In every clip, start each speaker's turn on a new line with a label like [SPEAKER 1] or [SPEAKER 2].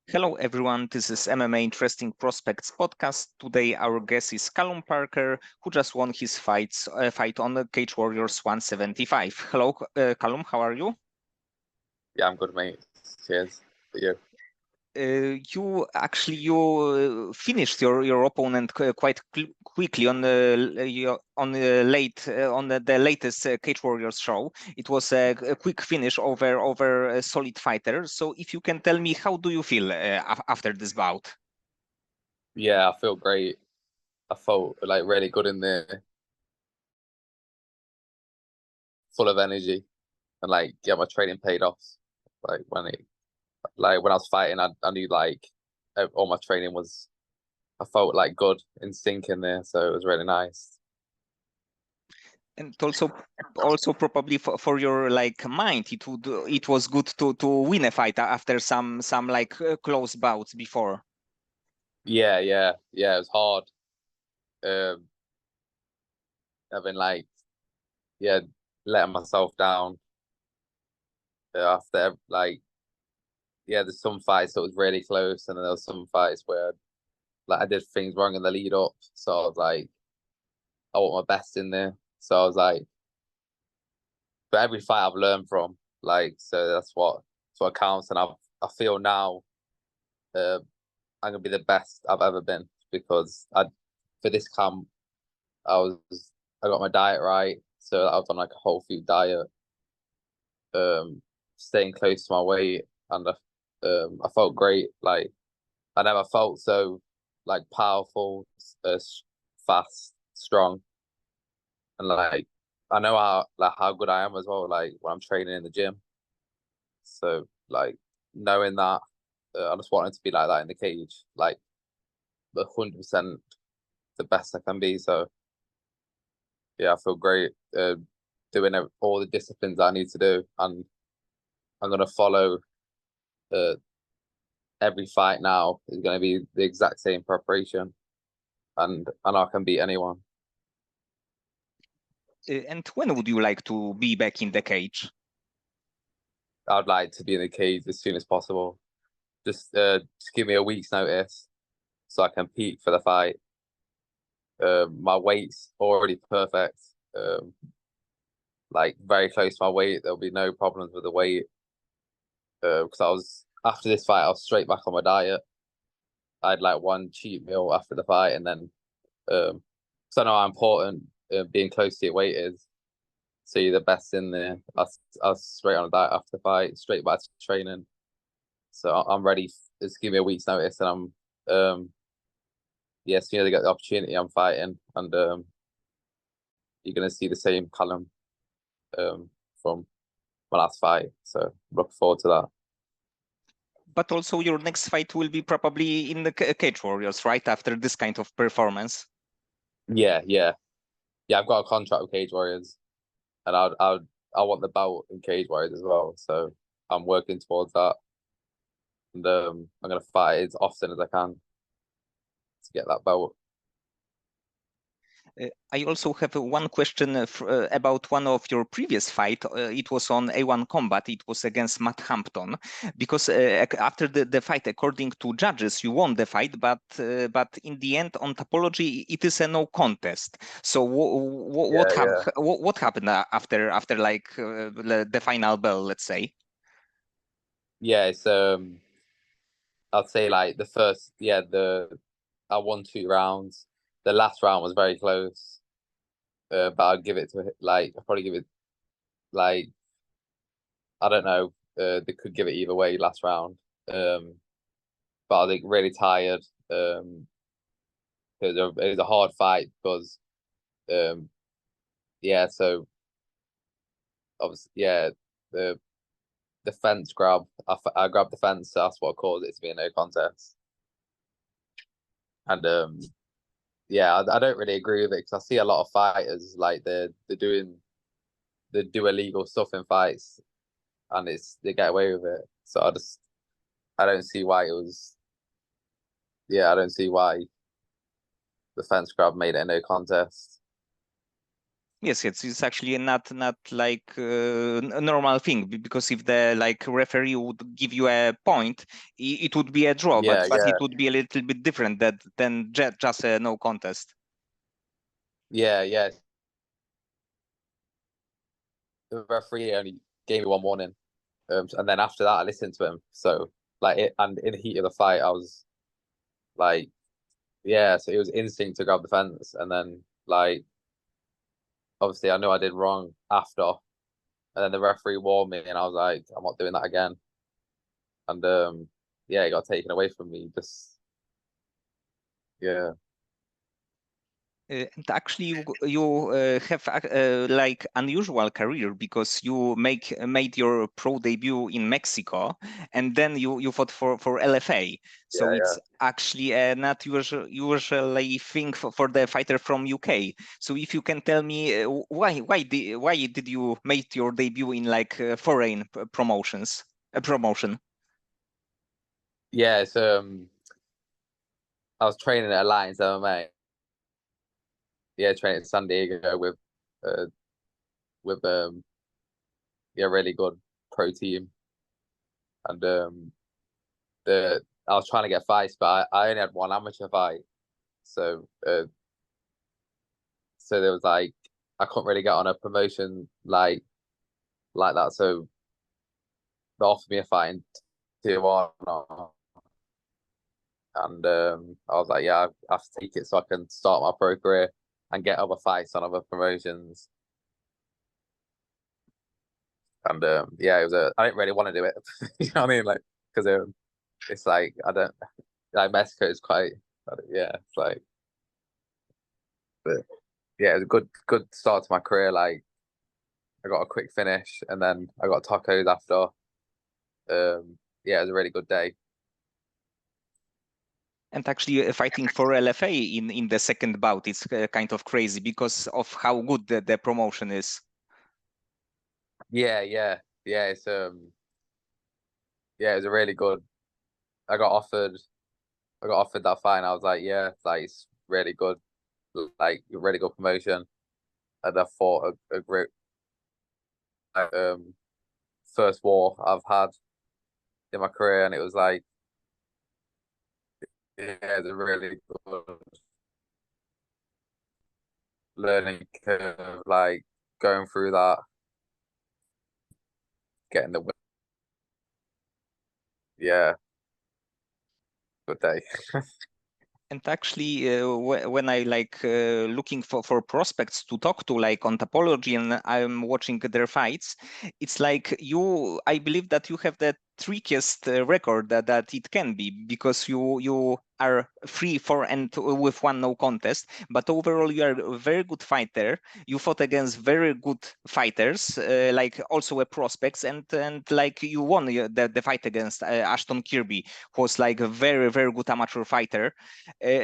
[SPEAKER 1] Hello everyone, this is MMA Interesting Prospects podcast. Today our guest is Kallum Parker, who just won his fight on the Cage Warriors 175. Hello, Kallum, how are you?
[SPEAKER 2] Yeah, I'm good, mate. Cheers. You?
[SPEAKER 1] You finished your opponent quite quickly on the latest Cage Warriors show. It was a quick finish over a solid fighter. So if you can tell me, how do you feel after this bout?
[SPEAKER 2] Yeah, I feel great. I felt like really good in there, full of energy, and yeah, my training paid off. When I was fighting, I knew all my training was. I felt like good in sync in there, so it was really nice.
[SPEAKER 1] And also probably for your like mind, it was good to win a fight after some like close bouts before.
[SPEAKER 2] Yeah. It was hard. Um, I've been yeah, letting myself down after there's some fights that was really close, and then there was some fights where I did things wrong in the lead up, so I was like, I want my best in there. So I was like, but every fight I've learned from, so that's what counts. And I feel now, uh, I'm gonna be the best I've ever been because for this camp I was I got my diet right, so I was on like a whole food diet, staying close to my weight, and I felt great. Like I never felt so powerful, uh, fast, strong, and I know how good I am as well. Like when I'm training in the gym, so knowing that, I just wanted to be like that in the cage, 100% the best I can be. So yeah, I feel great doing all the disciplines I need to do, and I'm gonna follow. Uh, every fight now is gonna be the exact same preparation, and I can beat anyone.
[SPEAKER 1] And when would you like to be back in the cage?
[SPEAKER 2] I'd like to be in the cage as soon as possible. Just give me a week's notice so I can peak for the fight. My weight's already perfect. Very close to my weight. There'll be no problems with the weight. Because I was after this fight, I was straight back on my diet. I had like one cheat meal after the fight, and then because I know how important being close to your weight is. So you're the best in there. I was straight on a diet after the fight, straight back to training. So I'm ready. Just give me a week's notice, and I'm yeah. As soon as I get the opportunity, I'm fighting, and you're gonna see the same Kallum from my last fight. So look forward to that.
[SPEAKER 1] But also your next fight will be probably in the Cage Warriors, right? After this kind of performance.
[SPEAKER 2] Yeah. I've got a contract with Cage Warriors, and I want the belt in Cage Warriors as well. So I'm working towards that, and I'm gonna fight as often as I can to get that belt.
[SPEAKER 1] I also have one question about one of your previous fight. It was on A1 Combat. It was against Matt Hampton. Because after the fight, according to judges, you won the fight, but in the end, on topology, it is a no contest. So
[SPEAKER 2] Yeah.
[SPEAKER 1] what happened after like the final bell, let's say?
[SPEAKER 2] Yeah, it's I'd say like the first the I won 2 rounds. The last round was very close. But I'd give it to I'd probably give it like I don't know. They could give it either way last round. But I think really tired. It was a hard fight because um so obviously the the fence grab. I grabbed the fence. So that's what caused it to be a no contest. And I don't really agree with it because I see a lot of fighters they do illegal stuff in fights, and they get away with it. So I don't see why it was. Yeah, I don't see why the fence grab made it a no contest.
[SPEAKER 1] Yes, it's actually not like a normal thing, because if the like referee would give you a point, it would be a draw,
[SPEAKER 2] Yeah,
[SPEAKER 1] but
[SPEAKER 2] yeah,
[SPEAKER 1] it would be a little bit different than just a no contest.
[SPEAKER 2] yeah, yeah. The referee only gave me one warning, and then after that, I listened to him. So like it, and in the heat of the fight, I was like, yeah. So it was instinct to grab the fence, and then like obviously I knew I did wrong after, and then the referee warned me, and I was like, I'm not doing that again. And yeah, it got taken away from me. Just yeah,
[SPEAKER 1] And actually, you have like unusual career, because you made your pro debut in Mexico, and then you fought for LFA. So
[SPEAKER 2] yeah,
[SPEAKER 1] it's
[SPEAKER 2] yeah,
[SPEAKER 1] actually a not usually thing for the fighter from UK. So if you can tell me why did you make your debut in like foreign promotion?
[SPEAKER 2] yeah. It's I was training at Alliance MMA. Yeah, training in San Diego uh with yeah, really good pro team, and the I was trying to get fights, but I only had one amateur fight, so so there was like I couldn't really get on a promotion like that. So they offered me a fight in Tijuana, and I was like, yeah, I have to take it so I can start my pro career and get other fights on other promotions. And yeah, it was I didn't really want to do it. You know what I mean? Like, because it's like I don't like Mexico is quite yeah, it's like, but yeah, it was a good start to my career. Like I got a quick finish, and then I got tacos after. Yeah, it was a really good day.
[SPEAKER 1] And actually, fighting for LFA in the second bout, it's kind of crazy because of how good the promotion is.
[SPEAKER 2] Yeah, yeah, yeah. It's yeah, it was a really good. I got offered, I got offered that fight, and I was like, yeah, like it's really good, like a really good promotion. And I fought a great first war I've had in my career, and it was like, yeah, it's a really good learning curve, like going through that, getting the win. Yeah, good day.
[SPEAKER 1] And actually, when I like looking for prospects to talk to, like on topology, and I'm watching their fights, it's like I believe that you have the trickiest record that it can be, because you are 3-4 and with one no contest, but overall you are a very good fighter. You fought against very good fighters, like also a prospects, and like you won the fight against Ashton Kirby, who was like a very good amateur fighter.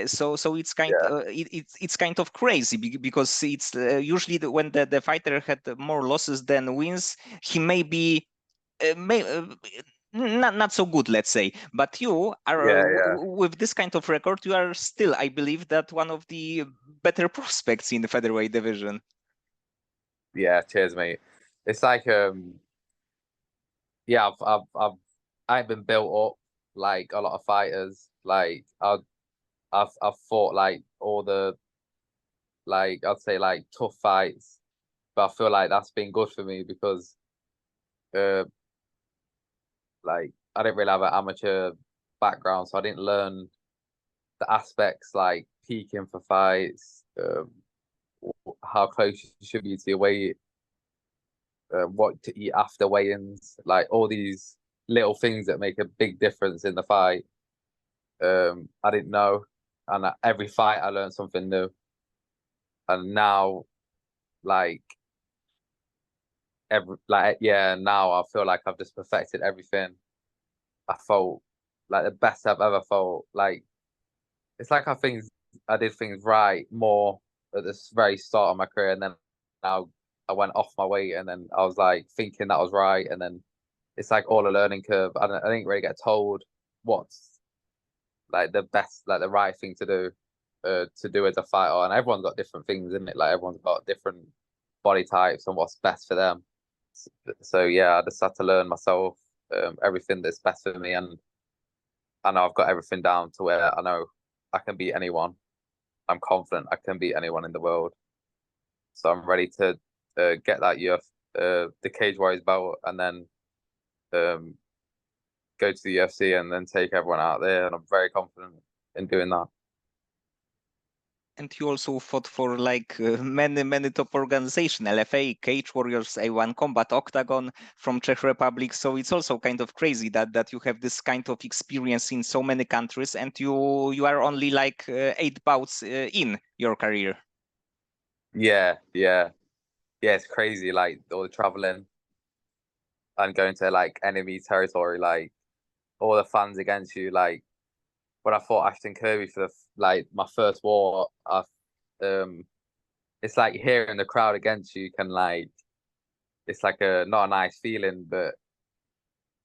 [SPEAKER 1] So it's
[SPEAKER 2] Yeah,
[SPEAKER 1] it's kind of crazy, because it's usually when the fighter had more losses than wins, he may be may, not so good, let's say. But you are
[SPEAKER 2] yeah, yeah,
[SPEAKER 1] with this kind of record, you are still, I believe, that one of the better prospects in the featherweight division.
[SPEAKER 2] yeah. Cheers, mate. It's like yeah, I've been built up like a lot of fighters. Like I've fought like all the like I'd say like tough fights, but I feel like that's been good for me because uh like I didn't really have an amateur background, so I didn't learn the aspects like peaking for fights, how close you should be to your weight, what to eat after weigh-ins, like all these little things that make a big difference in the fight. I didn't know, and every fight I learned something new. And now, like yeah, now I feel like I've just perfected everything. I felt like the best I've ever felt. Like it's like I did things right more at this very start of my career, and then now I went off my weight, and then I was like thinking that was right, and then it's like all a learning curve. I didn't really get told what's like the best, like the right thing to do as a fighter, and everyone's got different things in it. Like everyone's got different. body types and what's best for them. So yeah, I just had to learn myself everything that's best for me, and I know I've got everything down to where I know I can beat anyone. I'm confident I can beat anyone in the world. So I'm ready to get that the Cage Warriors belt, and then um, go to the UFC and then take everyone out there. And I'm very confident in doing that.
[SPEAKER 1] And you also fought for like many top organization, LFA, Cage Warriors, A1 Combat, Octagon from Czech Republic. So it's also kind of crazy that you have this kind of experience in so many countries, and you are only like 8 bouts in your career.
[SPEAKER 2] Yeah, yeah, yeah. It's crazy, like all the traveling and going to like enemy territory, like all the fans against you. Like when I fought Ashton Kirby for my first war, it's like hearing the crowd against you can like it's like a not a nice feeling, but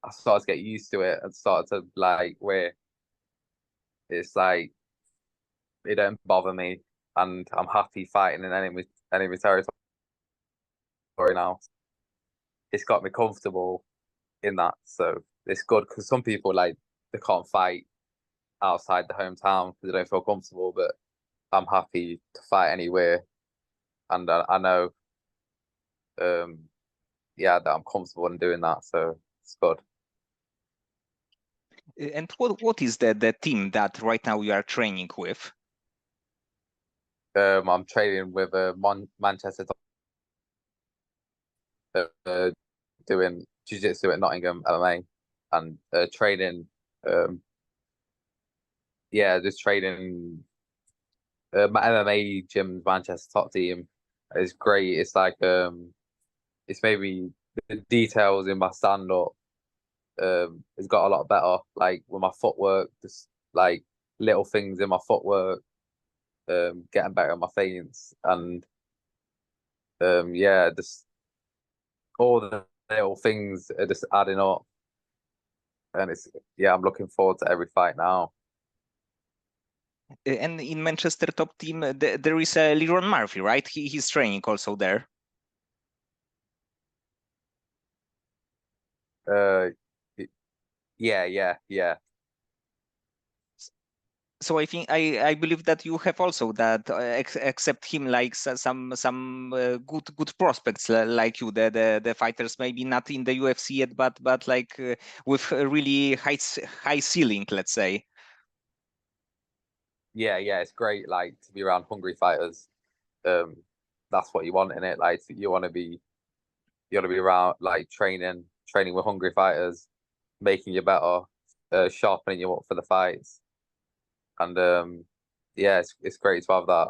[SPEAKER 2] I started to get used to it and started to like where it's like it don't bother me, and I'm happy fighting in enemy territory now. It's got me comfortable in that, so it's good because some people like they can't fight outside the hometown because they don't feel comfortable, but I'm happy to fight anywhere, and I know, yeah, that I'm comfortable in doing that, so it's good.
[SPEAKER 1] And what is the team that right now you are training with?
[SPEAKER 2] I'm training with Manchester, doing jiu-jitsu at Nottingham MMA, and training, yeah, just training. My MMA gym, Manchester top team, is great. It's like it's maybe the details in my stand up has got a lot better. Like with my footwork, just like little things in my footwork, getting better at my feints, and yeah, just all the little things are just adding up, and it's yeah, I'm looking forward to every fight now.
[SPEAKER 1] And in Manchester top team, there is a Leron Murphy, right? He's training also there.
[SPEAKER 2] Uh, yeah, yeah, yeah.
[SPEAKER 1] So I believe that you have also that except him like some good prospects like you, the fighters maybe not in the UFC yet, but like with a really high ceiling, let's say.
[SPEAKER 2] Yeah, yeah, it's great like to be around hungry fighters. Um, that's what you want in it. Like you want to be around like training with hungry fighters, making you better, sharpening you up for the fights. And yeah, it's great to have that.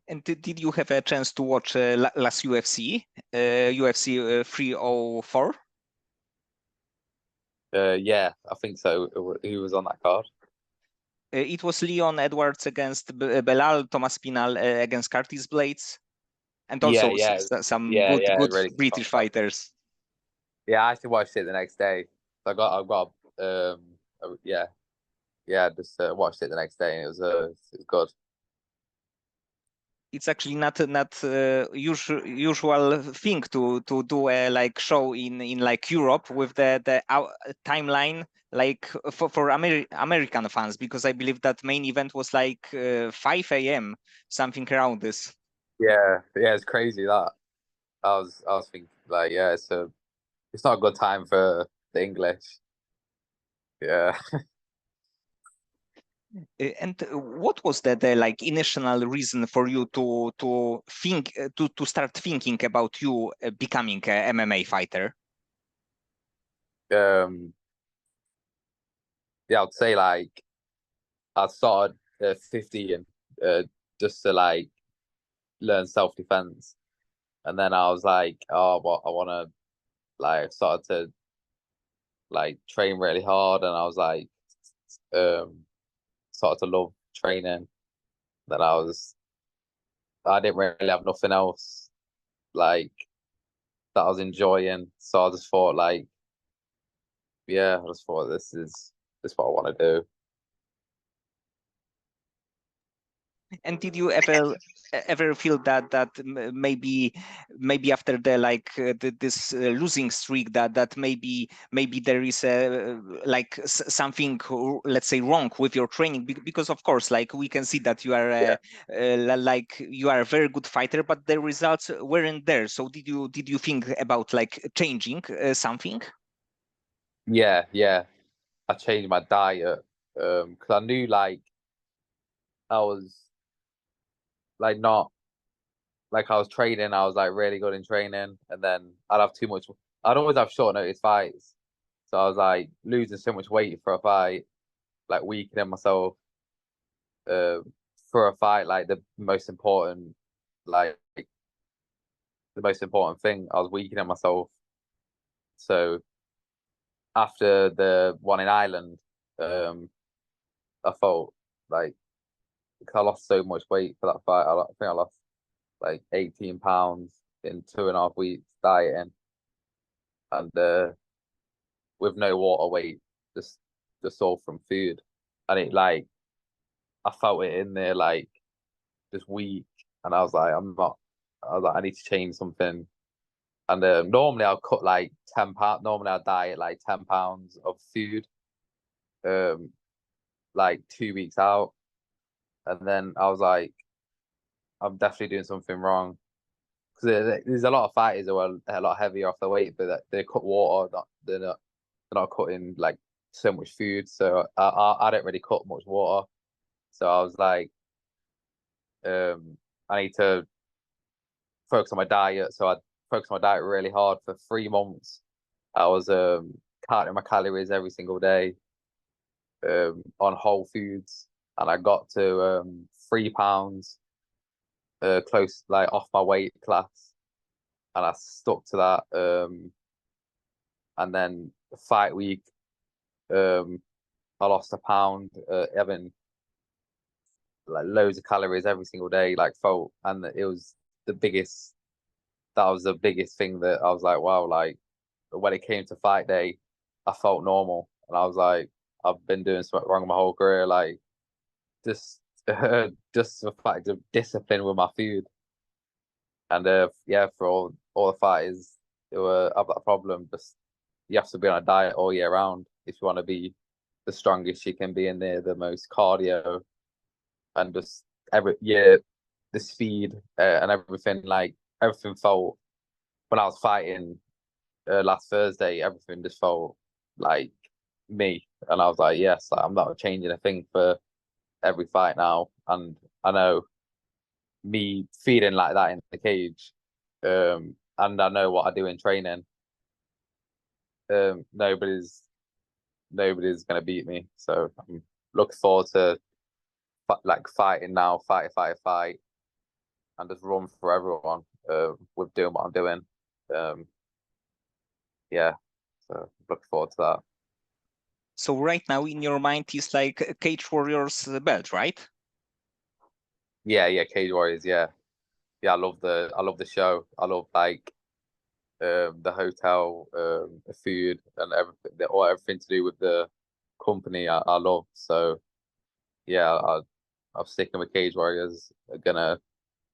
[SPEAKER 1] And did you have a chance to watch last UFC, UFC 304?
[SPEAKER 2] Yeah, I think so. Who was on that card?
[SPEAKER 1] It was Leon Edwards against Belal, Thomas Pinal against Curtis Blades, and
[SPEAKER 2] Yeah,
[SPEAKER 1] also
[SPEAKER 2] yeah,
[SPEAKER 1] some
[SPEAKER 2] yeah, yeah.
[SPEAKER 1] good
[SPEAKER 2] Really good
[SPEAKER 1] British
[SPEAKER 2] card.
[SPEAKER 1] fighters.
[SPEAKER 2] Yeah, I actually watched it the next day. So I got yeah, yeah. Just watched it the next day, and it was good.
[SPEAKER 1] It's actually not usual thing to do a like show in like Europe with the timeline like for American fans, because I believe that main event was like 5 a.m. something around this.
[SPEAKER 2] Yeah, yeah. It's crazy that I was thinking like yeah, it's not a good time for the English. Yeah.
[SPEAKER 1] And what was the like initial reason for you to think to start thinking about you becoming a MMA fighter?
[SPEAKER 2] Um, yeah, I'd say like I started 15 just to like learn self-defense, and then I was like, oh, what I want to like started to like train really hard, and I was like, um, started to love training. Then I didn't really have nothing else like that I was enjoying, so I just thought like, yeah, I just thought this is what I want to do.
[SPEAKER 1] And did you ever feel that maybe after the this losing streak that maybe there is a like something, let's say, wrong with your training? Because of course, like, we can see that you are like, you are a very good fighter, but the results weren't there. So did you think about like changing something?
[SPEAKER 2] Yeah. I changed my diet because I knew like I was like not like I was training. I was like really good in training, and then I'd have too much. I'd always have short notice fights, so I was like losing so much weight for a fight, like weakening myself. Uh, for a fight, like like the most important thing, I was weakening myself. So after the one in Ireland, I felt like because I lost so much weight for that fight. I think I lost like 18 pounds in 2.5 weeks dieting, and with no water weight, just all from food. And it like I felt it in there like this week, and I was like, I was like, I need to change something. And normally I'll cut like 10 pounds. Normally I diet like 10 pounds of food, um, like 2 weeks out. And then I was like, I'm definitely doing something wrong because there's a lot of fighters who are a lot heavier off the weight, but they cut water. They're not cutting like so much food. So I don't really cut much water. So I was like, I need to focus on my diet. So I focused on my diet really hard for 3 months. I was counting my calories every single day on whole foods, and I got to 3 pounds close like off my weight class, and I stuck to that. And then fight week, um, I lost a pound, having like loads of calories every single day, like felt, and it was the biggest. That was the biggest thing that I was like, wow, like when it came to fight day, I felt normal, and I was like, I've been doing something wrong my whole career, like just just the fact of discipline with my food, and yeah, for all the fighters who have that problem, just you have to be on a diet all year round if you want to be the strongest you can be in there, the most cardio, and just every year the speed and everything, like everything felt when I was fighting last Thursday, everything just felt like me, and I was like, yes, like, I'm not changing a thing for every fight now, and I know me feeling like that in the cage, and I know what I do in training. Nobody's gonna beat me, so I'm looking forward to like fighting now, fight, and just run for everyone. With doing what I'm doing, yeah. So looking forward to that.
[SPEAKER 1] So right now in your mind is like Cage Warriors belt, right?
[SPEAKER 2] Yeah, Cage Warriors. Yeah. I love the show. I love like the hotel, the food, and everything to do with the company. I love. So yeah, I'm sticking with Cage Warriors. I'm gonna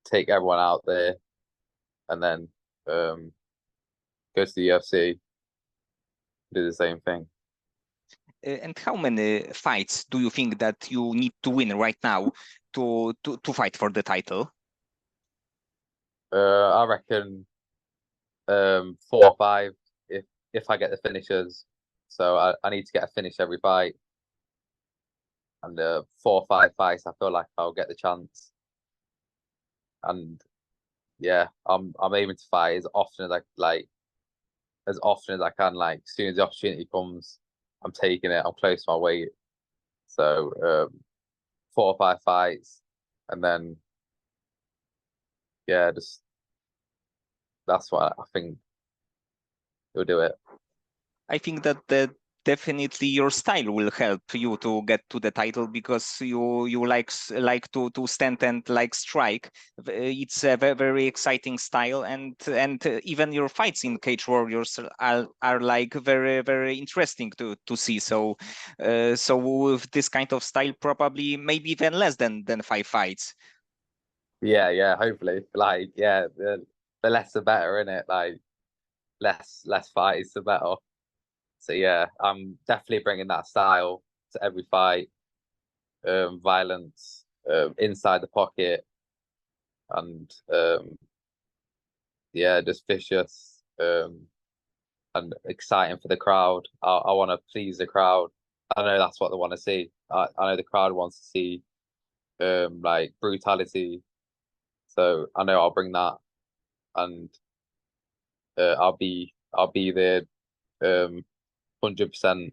[SPEAKER 2] take everyone out there, and then go to the UFC, do the same thing.
[SPEAKER 1] And how many fights do you think that you need to win right now to fight for the title?
[SPEAKER 2] I reckon 4 or 5 if I get the finishers. So I need to get a finish every fight, and 4 or 5 fights I feel like I'll get the chance. And yeah, I'm aiming to fight as often as I like, as often as I can. Like as soon as the opportunity comes, I'm taking it. I'm close to my weight. So 4 or 5 fights, and then yeah, just that's what I think will do it.
[SPEAKER 1] I think that the definitely your style will help you to get to the title, because you like to stand and like strike. It's a very exciting style, and even your fights in Cage Warriors are like very interesting to see. So so with this kind of style, probably maybe even less than 5 fights.
[SPEAKER 2] Yeah, hopefully. Like, yeah, the less the better, innit? Like, less fights, the better. So yeah, I'm definitely bringing that style to every fight. Violence, inside the pocket, and yeah, just vicious, and exciting for the crowd. I want to please the crowd. I know that's what they want to see. I know the crowd wants to see like brutality. So I know I'll bring that, and I'll be there 100%,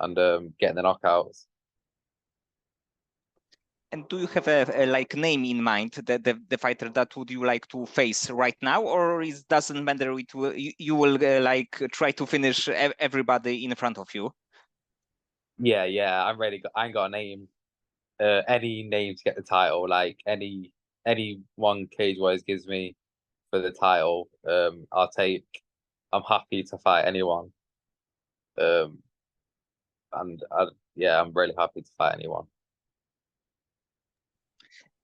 [SPEAKER 2] and getting the knockouts.
[SPEAKER 1] And do you have a like name in mind, the fighter that would you like to face right now, or it doesn't matter? It will, you will like try to finish everybody in front of you?
[SPEAKER 2] Yeah, I ain't got a name. Any name to get the title, like any one Cage Wise gives me for the title, I'll take. I'm happy to fight anyone. Um, and yeah, I'm really happy to fight anyone.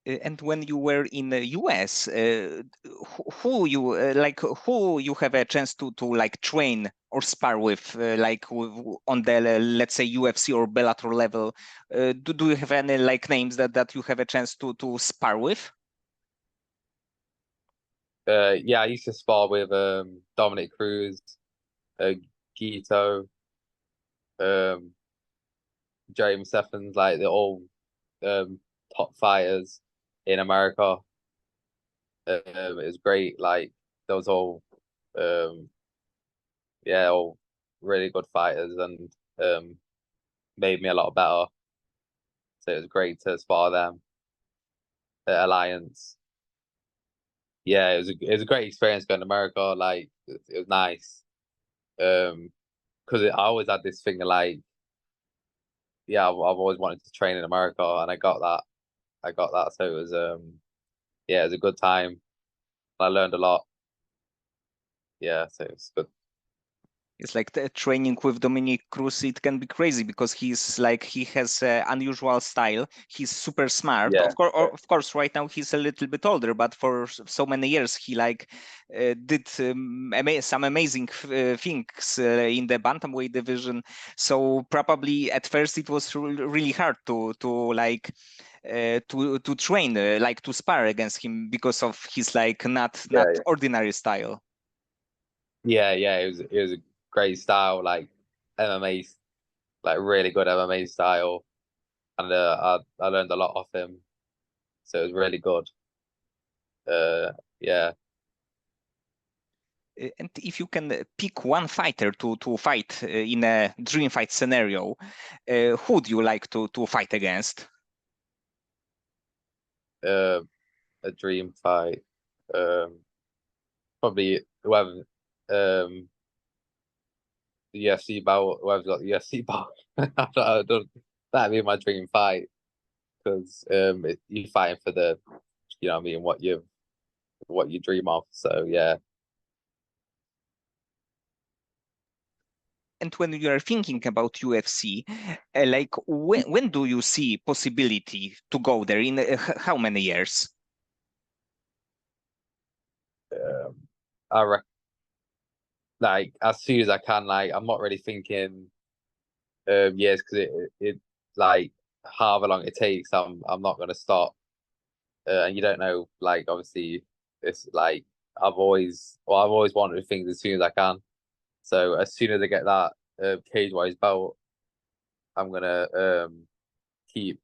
[SPEAKER 1] And when you were in the US, who you like, who you have a chance to like train or spar with, like on the let's say UFC or Bellator level? Do you have any like names that you have a chance to spar with?
[SPEAKER 2] Yeah, I used to spar with Dominic Cruz, uh, Gito, um, Jeremy Stephens, like they're all top fighters in America. It was great. Like those all, um, yeah, all really good fighters, and made me a lot better. So it was great to spar them at Alliance. Yeah, it was a great experience going to America. Like it was nice. Because I always had this thing of like, yeah, I've always wanted to train in America, and I got that. I got that. So it was yeah, it was a good time. I learned a lot. Yeah, so it was good.
[SPEAKER 1] It's like the training with Dominic Cruz. It can be crazy because he's like he has unusual style. He's super smart.
[SPEAKER 2] Yeah,
[SPEAKER 1] Of course, right now he's a little bit older, but for so many years he like did some amazing things in the bantamweight division. So probably at first it was really hard to like to train like to spar against him because of his like not
[SPEAKER 2] yeah,
[SPEAKER 1] ordinary style.
[SPEAKER 2] yeah. It was a great style, like MMA, like really good MMA style, and I learned a lot off him. So it was really good. Yeah.
[SPEAKER 1] And if you can pick one fighter to fight in a dream fight scenario, who would you like to fight against?
[SPEAKER 2] Uh, a dream fight. Probably whoever the UFC bout, whoever's got the UFC bout. I don't, that'd be my dream fight, because you're fighting for the, you know what I mean, what you dream of. So yeah.
[SPEAKER 1] And when you are thinking about UFC, like when do you see possibility to go there in how many years?
[SPEAKER 2] um, I reckon, like as soon as I can. Like I'm not really thinking years, because it like however long it takes, I'm not gonna stop. And you don't know, like obviously it's like I've always wanted things as soon as I can. So as soon as I get that cage wise belt, I'm gonna keep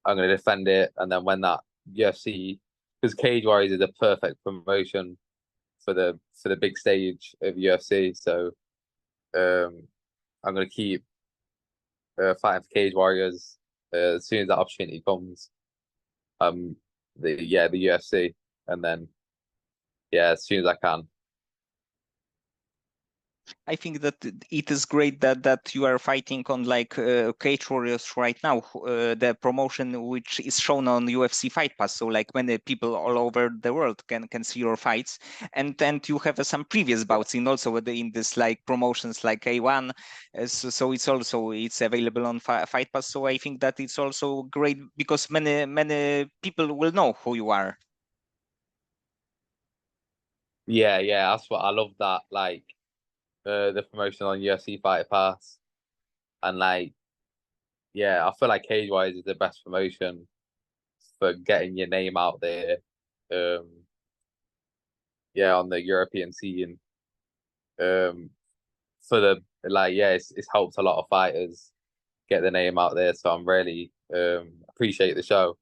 [SPEAKER 2] I'm gonna defend it, and then when that UFC, because Cage Warriors is a perfect promotion for the big stage of UFC. So um I'm gonna keep fighting for Cage Warriors as soon as that opportunity comes. The UFC, and then yeah, as soon as I can.
[SPEAKER 1] I think that it is great that you are fighting on like Cage Warriors right now, the promotion which is shown on UFC Fight Pass. So like many people all over the world can see your fights, and you have some previous bouts in also in this like promotions like A1. So it's available on Fight Pass. So I think that it's also great because many people will know who you are.
[SPEAKER 2] Yeah, yeah, that's what I love, that like the promotion on UFC Fight Pass, and like yeah, I feel like Cage Wise is the best promotion for getting your name out there. Um, yeah, on the European scene. Um, for the like yeah, it's helped a lot of fighters get the name out there. So I'm really appreciate the show,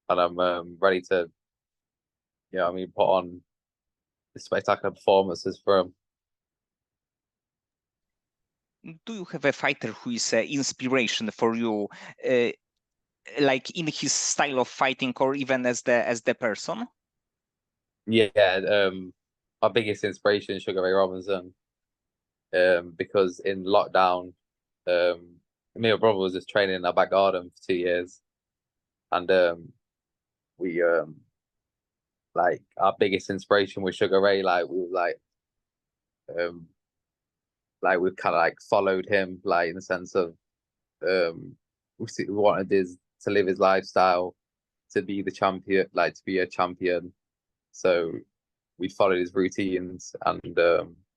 [SPEAKER 2] and I'm ready to I mean put on spectacular performances for him.
[SPEAKER 1] Do you have a fighter who is an inspiration for you? Uh, like in his style of fighting or even as the person?
[SPEAKER 2] Yeah, my biggest inspiration is Sugar Ray Robinson. Because in lockdown, me and my brother was just training in our back garden for 2 years, and we like our biggest inspiration was Sugar Ray. Um like we kind of like followed him, like in the sense of we wanted his to live his lifestyle, to be the champion, like to be a champion. So we followed his routines, and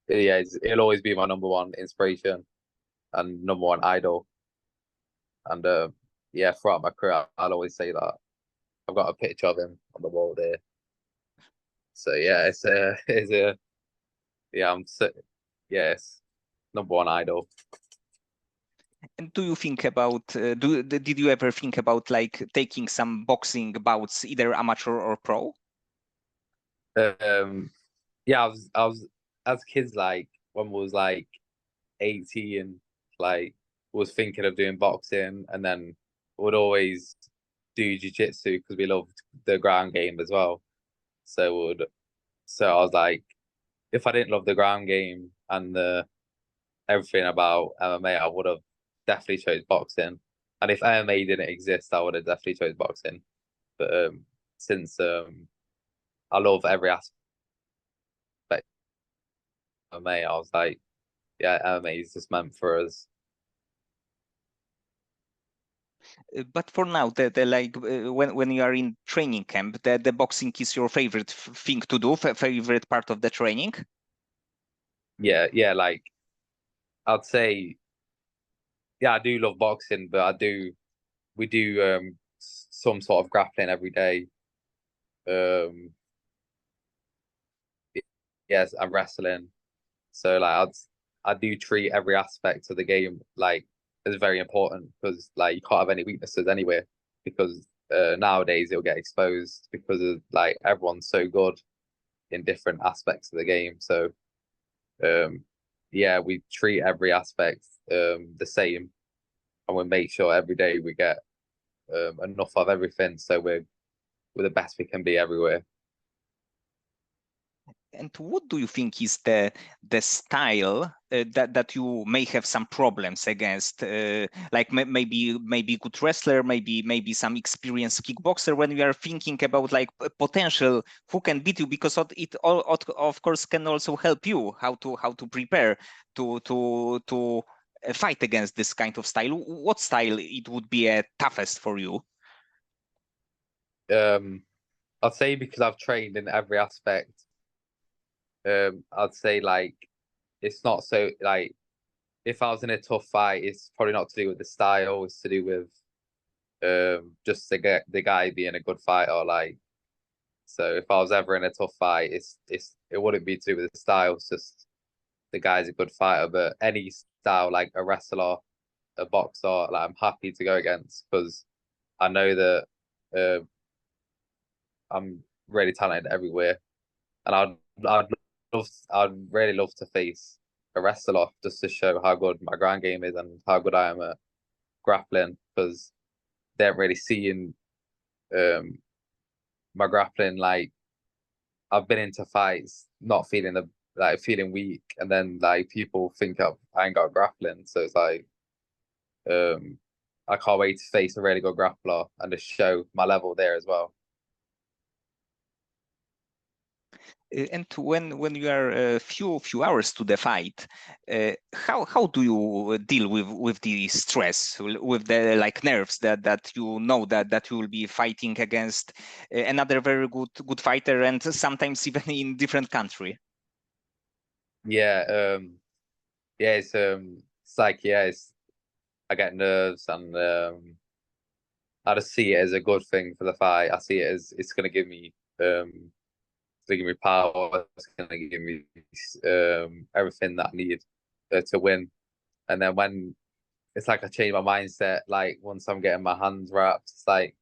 [SPEAKER 2] yeah, he'll always be my number one inspiration and number one idol. And yeah, throughout my career, I'll always say that. I've got a picture of him on the wall there. So yeah, it's it's a yeah, I'm so yes, number one idol.
[SPEAKER 1] And do you think about did you ever think about like taking some boxing bouts, either amateur or pro?
[SPEAKER 2] Um, yeah, I was as kids, like when we was like 18, like was thinking of doing boxing, and then would always do jiu-jitsu because we loved the ground game as well. So would so I was like, if I didn't love the ground game and the everything about MMA, I would have definitely chose boxing. And if MMA didn't exist, I would have definitely chose boxing. But since I love every aspect of MMA, I was like, yeah, MMA is just meant for us.
[SPEAKER 1] But for now, the like when you are in training camp, the boxing is your favorite thing to do, favorite part of the training.
[SPEAKER 2] Yeah, yeah, like I'd say, yeah, I do love boxing, but we do some sort of grappling every day. Um, yes, I'm wrestling. So like I do treat every aspect of the game like as very important, because like you can't have any weaknesses anyway, because nowadays it'll get exposed because of like everyone's so good in different aspects of the game. So um yeah, we treat every aspect the same, and we make sure every day we get enough of everything, so we're the best we can be everywhere.
[SPEAKER 1] And what do you think is the style that you may have some problems against? Like maybe good wrestler, maybe some experienced kickboxer. When we are thinking about like potential who can beat you, because it all of course can also help you how to prepare to fight against this kind of style. What style it would be toughest for you?
[SPEAKER 2] Um, I'd say because I've trained in every aspect, I'd say like it's not so like if I was in a tough fight, it's probably not to do with the style, it's to do with just the guy being a good fighter. Like so if I was ever in a tough fight, it wouldn't be to do with the style, it's just the guy's a good fighter. But any style, like a wrestler, a boxer, like I'm happy to go against, because I know that uh, I'm really talented everywhere, and I'd really love to face a wrestler just to show how good my ground game is and how good I am at grappling, because they're really seeing my grappling. Like I've been into fights not feeling like feeling weak, and then like people think I ain't got grappling, so it's like I can't wait to face a really good grappler and just show my level there as well.
[SPEAKER 1] And when you are a few hours to the fight, how do you deal with the stress, with the like nerves that you know that you will be fighting against another very good fighter, and sometimes even in different country?
[SPEAKER 2] Yeah, yeah, it's like yeah, I get nerves, and I just see it as a good thing for the fight. I see it as it's gonna give me power. It's gonna give me everything that I need to win. And then when it's like I change my mindset, like once I'm getting my hands wrapped, it's like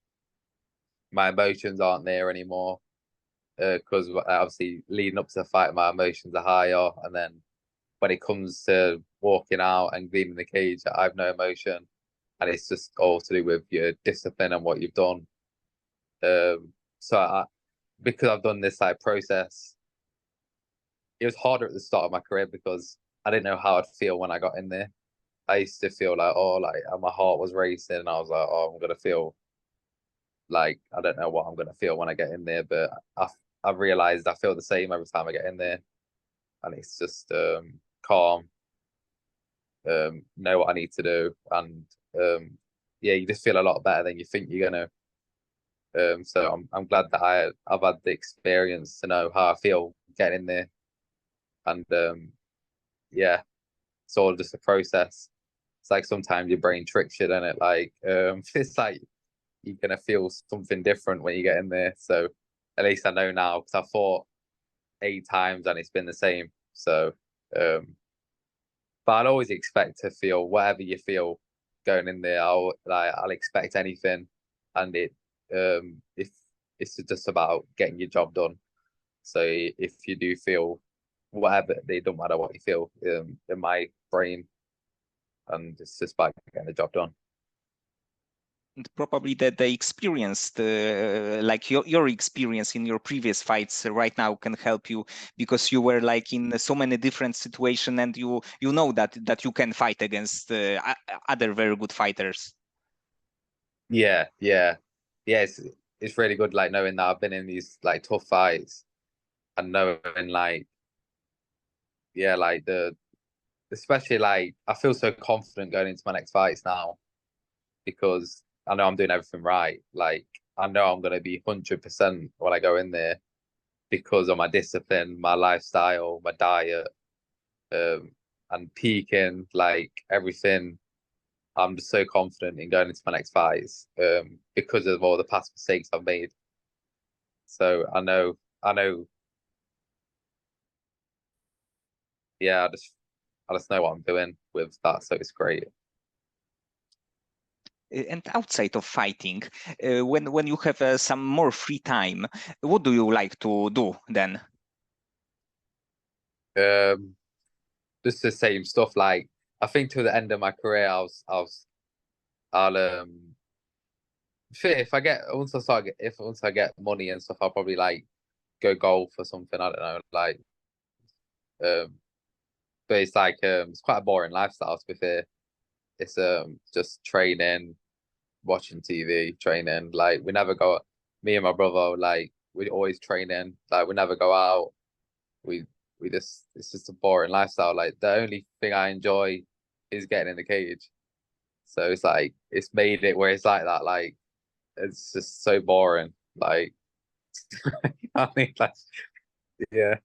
[SPEAKER 2] my emotions aren't there anymore. Because obviously leading up to the fight, my emotions are higher, and then when it comes to walking out and leaving the cage, I have no emotion, and it's just all to do with your discipline and what you've done. So because I've done this like process, it was harder at the start of my career because I didn't know how I'd feel when I got in there. I used to feel like, oh, like my heart was racing, and I was like, oh, I'm gonna feel like I don't know what I'm gonna feel when I get in there, but I've realized I feel the same every time I get in there, and it's just calm, know what I need to do, and yeah, you just feel a lot better than you think you're gonna. So I'm glad that I've had the experience to know how I feel getting in there, and yeah, it's all just a process. It's like sometimes your brain tricks you, and it like it's like you're gonna feel something different when you get in there. So at least I know now because I fought 8 times and it's been the same. So but I'll always expect to feel whatever you feel going in there. I'll expect anything, and if it's just about getting your job done. So if you do feel whatever, it don't matter what you feel in my brain, and it's just about getting the job done.
[SPEAKER 1] And probably the experience, like your experience in your previous fights right now can help you because you were like in so many different situations, and you know that you can fight against other very good fighters.
[SPEAKER 2] Yeah. It's really good, like knowing that I've been in these like tough fights and knowing like yeah, like especially like I feel so confident going into my next fights now because I know I'm doing everything right. Like I know I'm gonna be 100% when I go in there because of my discipline, my lifestyle, my diet, um, and peaking, like everything. I'm just so confident in going into my next fights, because of all the past mistakes I've made. So I know, yeah, I just know what I'm doing with that. So it's great.
[SPEAKER 1] And outside of fighting, when you have some more free time, what do you like to do then?
[SPEAKER 2] Um, just the same stuff. Like I think to the end of my career, I'll if I get once I get money and stuff, I'll probably like go golf or something. I don't know, like um, but it's like it's quite a boring lifestyle to be fair. It's just training, watching TV, training. Like we never go. Me and my brother, like we always training. Like we never go out. We we just it's just a boring lifestyle. Like the only thing I enjoy is getting in the cage. So it's like it's made it where it's like that. Like it's just so boring. Like I mean, like yeah,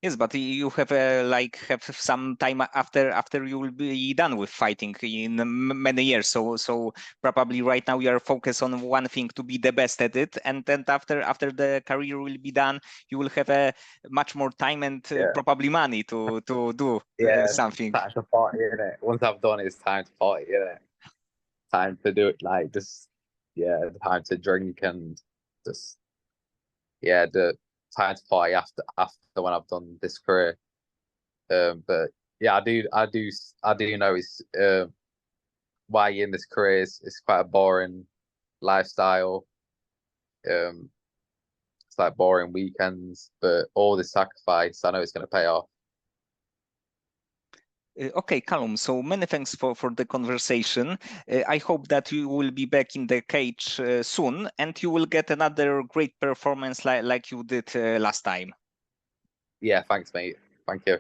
[SPEAKER 1] Yes, but you have like have some time after you will be done with fighting in many years. So probably right now you are focused on one thing to be the best at it, and then after the career will be done, you will have a much more time and
[SPEAKER 2] yeah,
[SPEAKER 1] probably money to do
[SPEAKER 2] yeah.
[SPEAKER 1] something.
[SPEAKER 2] Time to party, innit? Once I've done it, it's time to party, innit? Time to do it, like just yeah, time to drink and just yeah, the time to party after when I've done this career. But yeah, I do know it's why you're in this career is it's quite a boring lifestyle. Um, like boring weekends, but all this sacrifice, I know it's going to pay off.
[SPEAKER 1] Okay, Kallum, so many thanks for the conversation. I hope that you will be back in the cage soon and you will get another great performance like you did last time.
[SPEAKER 2] Yeah, thanks, mate. Thank you.